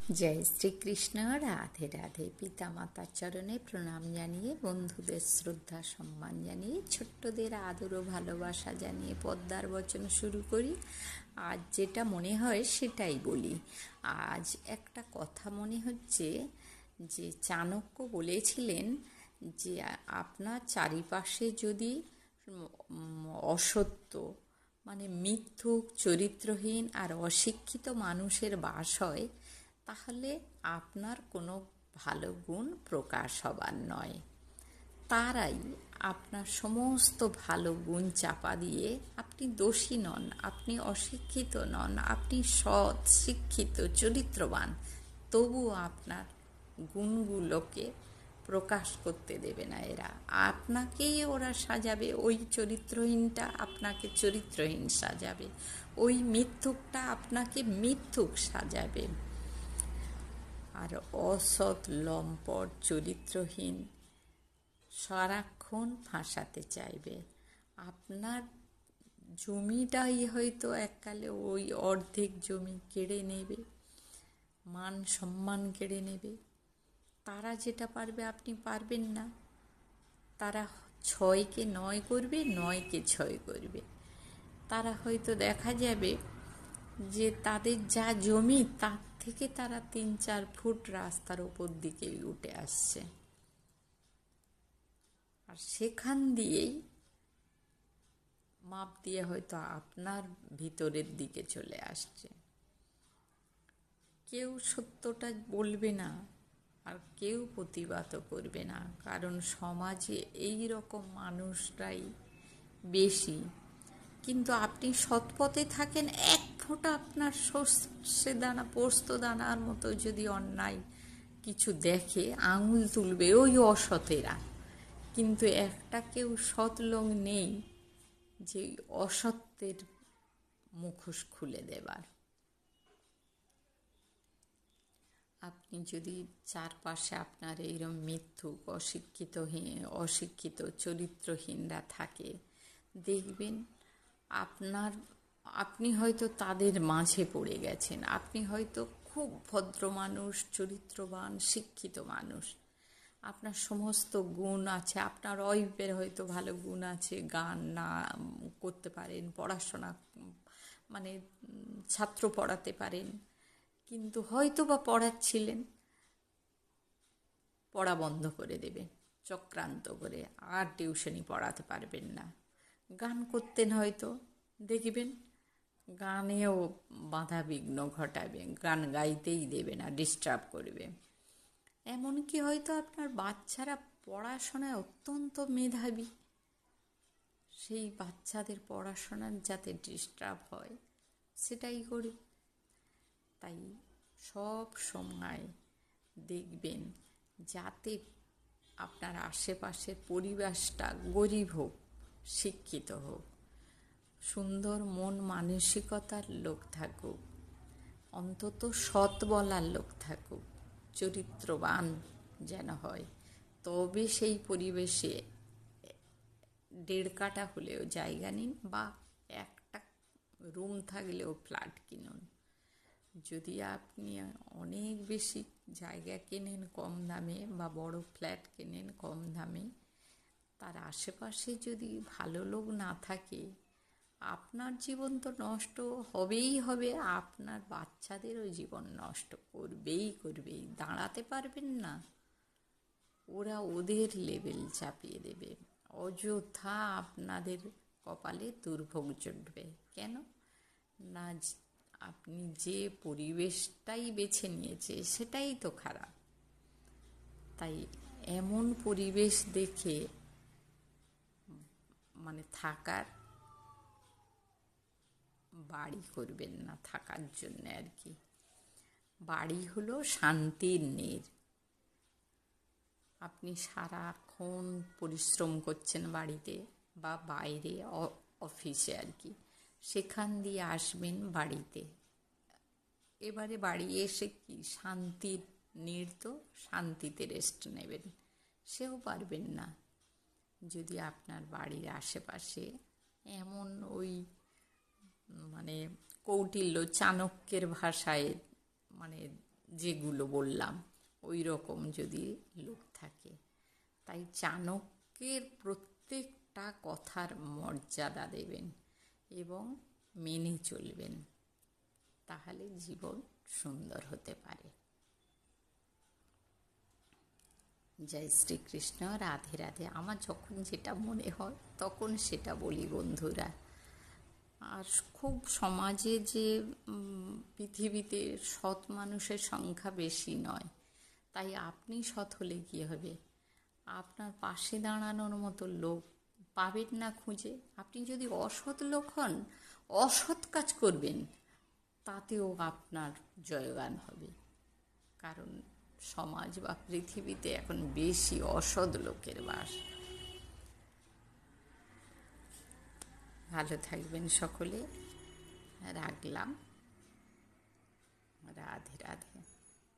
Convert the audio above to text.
জয় শ্রীকৃষ্ণ। রাধে রাধে। পিতা মাতার চরণে প্রণাম জানিয়ে, বন্ধুদের শ্রদ্ধা সম্মান জানিয়ে, ছোট্টদের আদর ও ভালোবাসা জানিয়ে পদ্মার বচন শুরু করি। আজ যেটা মনে হয় সেটাই বলি। আজ একটা কথা মনে হচ্ছে যে চাণক্য বলেছিলেন যে আপনার চারিপাশে যদি অসত্য মানে মিথ্যুক, চরিত্রহীন আর অশিক্ষিত মানুষের বাস হয়, তাহলে আপনার কোনো ভালো গুণ প্রকাশ হবার নয়। তারাই আপনার সমস্ত ভালো গুণ চাপা দিয়ে আপনি দোষী নন, আপনি অশিক্ষিত নন, আপনি সৎ, শিক্ষিত, চরিত্রবান, তবুও আপনার গুণগুলোকে প্রকাশ করতে দেবে না। এরা আপনাকেই ওরা সাজাবে, ওই চরিত্রহীনটা আপনাকে চরিত্রহীন সাজাবে, ওই মিথ্যুকটা আপনাকে মিথ্যুক সাজাবে। আর অসৎ, লম্পট, চরিত্রহীন সারাক্ষণ ফাঁসাতে চাইবে। আপনার জমিটাই হয়তো এককালে ওই অর্ধেক জমি কেড়ে নেবে, মান সম্মান কেড়ে নেবে। তারা যেটা পারবে আপনি পারবেন না। তারা 6কে 9 করবে, 9কে 6 করবে। তারা হয়তো দেখা যাবে যে তাদের যা জমি তার থেকে তারা 3-4 ফুট রাস্তার ওপর দিকেই উঠে আসছে, আর সেখান দিয়েই মাপ দিয়ে হয়তো আপনার ভিতরের দিকে চলে আসছে। কেউ সত্যটা বলবে না, আর কেউ প্রতিবাদও করবে না, কারণ সমাজে এই রকম মানুষরাই বেশি। কিন্তু আপনি সৎপথে থাকেন, এক ফোঁটা আপনার সর্ষে দানা, পোস্ত দানার মতো যদি অন্যায় কিছু দেখে আঙুল তুলবে ওই অসতেরা। কিন্তু একটা কেউ সৎ লোক নেই যে অসত্যের মুখোশ খুলে দেবার। আপনি যদি চারপাশে আপনার এইরকম মিথ্যুক, অশিক্ষিত চরিত্রহীনরা থাকে, দেখবেন আপনি হয়তো তাদের মাঝে পড়ে গেছেন। আপনি হয়তো খুব ভদ্র মানুষ, চরিত্রবান, শিক্ষিত মানুষ, আপনার সমস্ত গুণ আছে, আপনার ওয়াইফের হয়তো ভালো গুণ আছে, গান না করতে পারেন, পড়াশোনা মানে ছাত্র পড়াতে পারেন, কিন্তু হয়তো বা পড়াচ্ছিলেন, পড়া বন্ধ করে দেবে চক্রান্ত করে, আর টিউশনি পড়াতে পারবেন না। গান করতেন হয়তো, দেখবেন গানেও বাধা বিঘ্ন ঘটাবে, গান গাইতেই দেবে না, ডিস্টার্ব করবে। এমনকি হয়তো আপনার বাচ্চারা পড়াশোনায় অত্যন্ত মেধাবী, সেই বাচ্চাদের পড়াশোনার যাতে ডিস্টার্ব হয় সেটাই করি। তাই সব সময় দেখবেন যাতে আপনার আশেপাশের পরিবেশটা গরিব হোক, শিক্ষিত হোক, সুন্দর মন মানসিকতার লোক থাকুক, অন্তত সৎ বলার লোক থাকুক, চরিত্রবান যেন হয়, তবে সেই পরিবেশে 1.5 কাঠা হলেও জায়গা নিন, বা একটা রুম থাকলেও ফ্ল্যাট কিনুন। যদি আপনি অনেক বেশি জায়গা কেনেন কম দামে, বা বড় ফ্ল্যাট কেনেন কম দামে, তার আশেপাশে যদি ভালো লোক না থাকে, আপনার জীবন তো নষ্ট হবেই হবে, আপনার বাচ্চাদেরও জীবন নষ্ট করবেই। দাঁড়াতে পারবেন না, ওরা ওদের লেভেল চাপিয়ে দেবে, অযথা আপনাদের কপালে দুর্ভোগ জুটবে। কেন না, আপনি যে পরিবেশটাই বেছে নিয়েছে সেটাই তো খারাপ। তাই এমন পরিবেশ দেখে থাকার বাড়ি করবেন না, থাকার জন্য আর কি। বাড়ি হলো শান্তির নীড়। আপনি সারাক্ষণ পরিশ্রম করছেন বাড়িতে বা বাইরে অফিসে আর কি, সেখান দিয়ে আসবেন বাড়িতে, এবারে বাড়ি এসে কি শান্তির নীড়, তো শান্তিতে রেস্ট নেবেন, সেও পারবেন না যদি আপনার বাড়ির আশেপাশে এমন ওই কৌটিল্য, চাণক্যের ভাষায় যেগুলো বললাম ওই রকম যদি লোক থাকে। তাই চাণক্যের প্রত্যেকটা কথার মর্যাদা দেবেন এবং মেনে চলবেন, তাহলে জীবন সুন্দর হতে পারে। জয় শ্রীকৃষ্ণ, রাধে রাধে। আমার যখন যেটা মনে হয় তখন সেটা বলি বন্ধুরা। আর খুব সমাজে যে পৃথিবীতে সৎ মানুষের সংখ্যা বেশি নয়, তাই আপনি সৎ হলে কী হবে, আপনার পাশে দাঁড়ানোর মতো লোক পাবেন না খুঁজে। আপনি যদি অসৎ লোক হন, অসৎ কাজ করবেন, তাতেও আপনার জয়গান হবে। কারণ সমাজ বা পৃথিবীতে এখন বেশি অসৎ লোকের বাস। ভালো থাকবেন সকলে, রাখলাম। রাধে রাধে।